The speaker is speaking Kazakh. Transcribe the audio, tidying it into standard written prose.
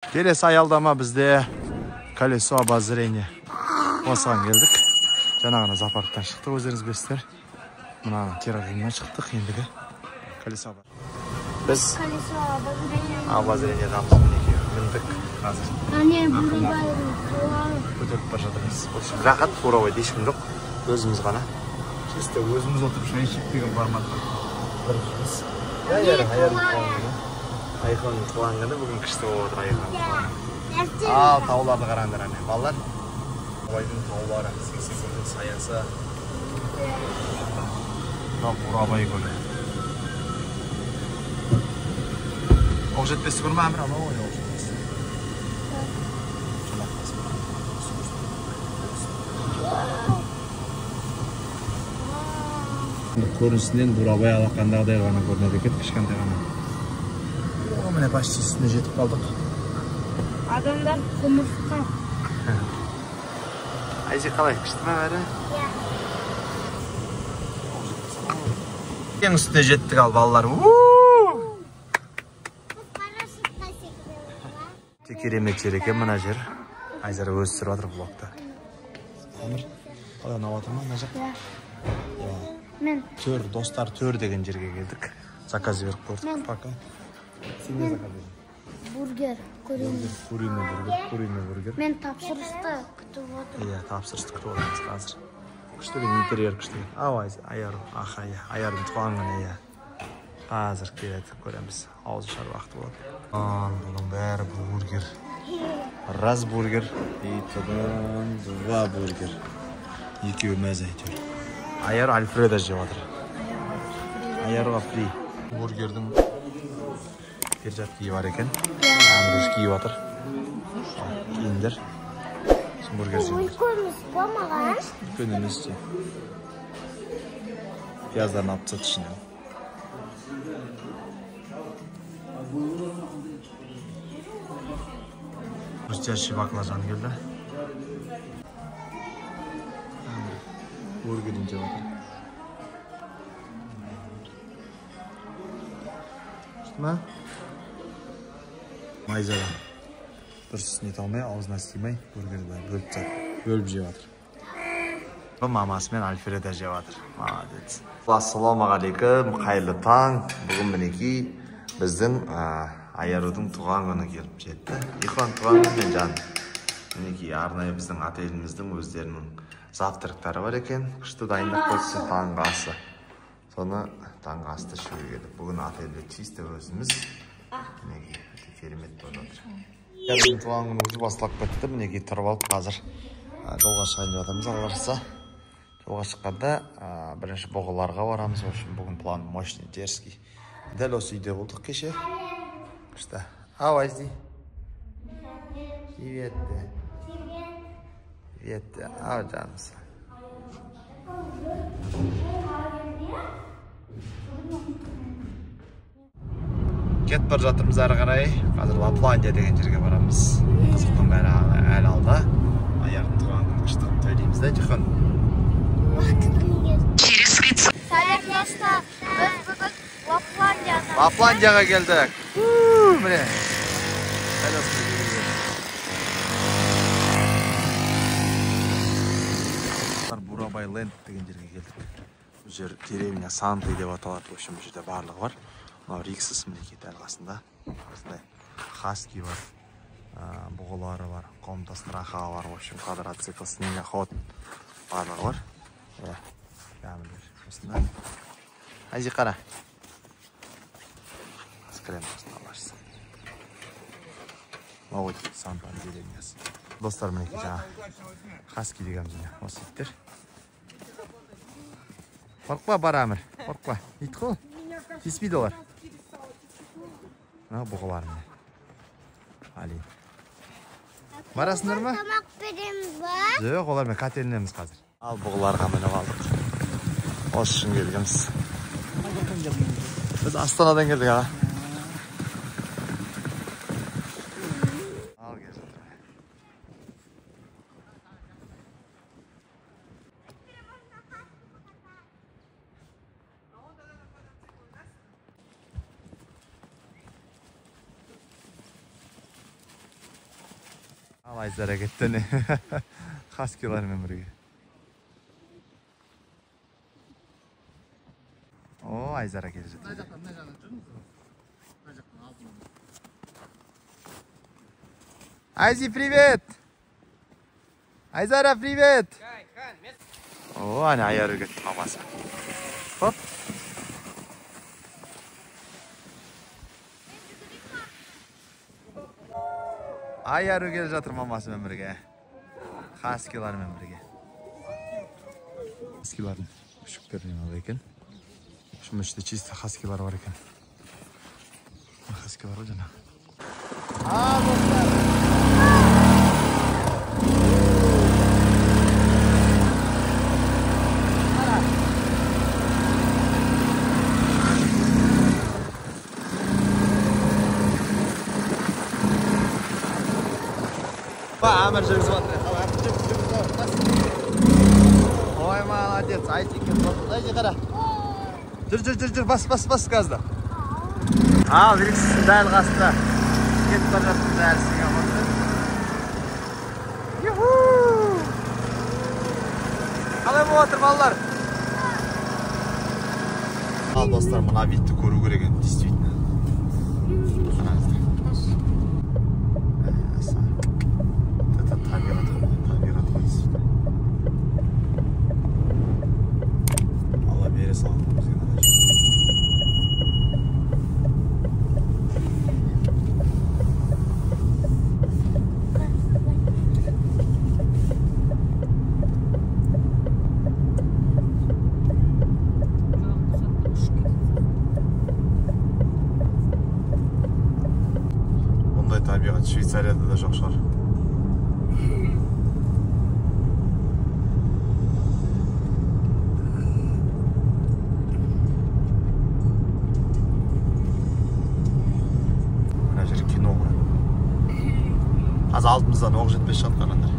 Келесі аялдама бізде колесо обозрения. Осыған келдік. Жаңа ғана зоопарктан шықтық, өздеріңіз білесіздер. Мына террариумнан шықтық, ендігі колесо. Біз обозрениядамыз, мінекей міндік қазір. Көтеріп бара жатырмыз. Рақат, фуровойда ешкім жоқ. Өзіміз ғана. Чисто өзіміз отырып шай ішіп деген форматта тұрмыз. Айқонның туған күні бүгін күшті болып отыр Айқонның туған күні. Ал тауларды қараңдар әне, балалар. Абайдың таулары, 80 күндің саясы. Бурабай көлі. Оқжетпесі көрме әмір, ана ой Оқжетпесі. Көрінісінен Бурабай алақандағыдай ғана көрінеді екен, кішкентай ғана. Міне почти үстіне жетіп қалдық. Адамдар құмырсқа. Айзек қалай, күшті ме бәрі? Ең үстіне жеттік ал балалар. Керемет жер екен мына жер. Айзара өзі сүріп жатыр блокта. Амыр, қалай ұнап жатыр ма мына жақ? Мен достар төр деген жерге келдік. Заказ беріп көрдік. Пока. Сен не заказ бердің? бургер, Куриный бургер. Мен тапсырысты күтіп отырмын. Иә, тапсырысты күтіп отырмыз қазір. Күштеген интерьер күштеген. Ау, аярдың туған күні, иә. Қазір келеді, көреміз. Ауыз ашар уақыты болады. Бұның бәрі бургер. Раз бургер, и содан 2 бургер. Екеуі мәз әйтеуір. Аяр Альфредо жеп жатыр. Аярға фри. Бургердің перчатки бар екен. Әміріш киіп жатыр. Киіндер. Бургер жейміз. Үлкеніміз болмаған? Үлкеніміз же. Пияздарын алып тастады ішінен. Хрустящий баклажан келді. Бургерін жеп жатыр. Шықты ма? Майзадан. Дұрыс не талмай, аузына істемей, бургерді бөліп жеп жатыр. Бұл мамасымен Альфредо жеп жатыр. Молодец. Ассалаумағалейкум, қайырлы таң. Бүгін мінекей біздің Аярудың туған күні келіп жетті. Ихон туған күнмен жан. Мінекей арнайы біздің отеліміздің өздерінің завтрактары бар екен. Күшті дайындап қойсын таңғы асы. Соны таңғы асты ішуге келдік. Бүгін отельде чисто өзіміз. Мінекей керемет болып отыр. Аярудың туған күні өзі басталып кетті. Мінекей тұрып алып қазір жолға шығайын деп жатырмыз. Алла жазса. Жолға шыққанда бірінші бұғыларға барамыз. Бүгін план мощный, дерзкий. Дәл осы үйде болдық кеше. Күшті. Ау, Айзи. Привет. Привет. Ау, жанымыз. Кетіп бар жатырмыз әрі қарай. Қазір Лапландия деген жерге барамыз. Қызықтың бәрі әлі алда. Аярдың туған күні күшті төлейміз де, Жихан. Сәлем достар, біз бүгін Лапландияға келдік. Міне. Бурабай ленд деген жерге келдік. Бұл жер деревня Санты деп аталады. В общем, бұл жерде барлығы бар. Мынау Риксис мінекей дәл қасында. Хаски бар. Бұғылары бар. Комната страха бар. В общем, квадроцикл, снегоход барлығы бар. Кәмілдер. Осында. Айзи қара. Скрем осында алашсы. Мауыт Сантан деревнясы. Достар мінекей жаңа Хаски деген және осы иттер. Қорқпа бар әмір. Қорқпа. Ит қол. Теспейді олар. Бұғылар міне. Алин. Барасыңдар ма? Тамақ береміз ба? Жоқ, олар мен катерінеміз қазір. Ал бұғыларға мініп алдық. Осы үшін келгенбіз. Біз Астанадан келдік аға. Ал кел жатыр. Ayzara ketdi. Haskilarмен birge. O, Ayzara keldi. Айзи, привет! Айзара, привет! О, ana ayarı ketdi mamasi. Hop. Ayarı kelip жатыр mamasi bilan birge. Haskilarмен birge. Haskilarni mushuklarni oldi ekan. Shunday işte чисто haskilar var ekan. Haskilar o'jana. Ha, do'stlar. Амир жүргізіп жатыр. Ой, молодец, Айзик. Айзик, қара. Жүр, бас газда. Ал, біріксіздің дәл қасында. Кетіп бара жатыр дәл сізге қосты. Юху! Қалай болып отыр, балалар? Ал, достар, мына видті көру керек екен, действительно. Табиғат Швейцарияда да жоқ шығар. Мына жер кино ғой. Қазір алдымыздан оқ жетпес жатқандар.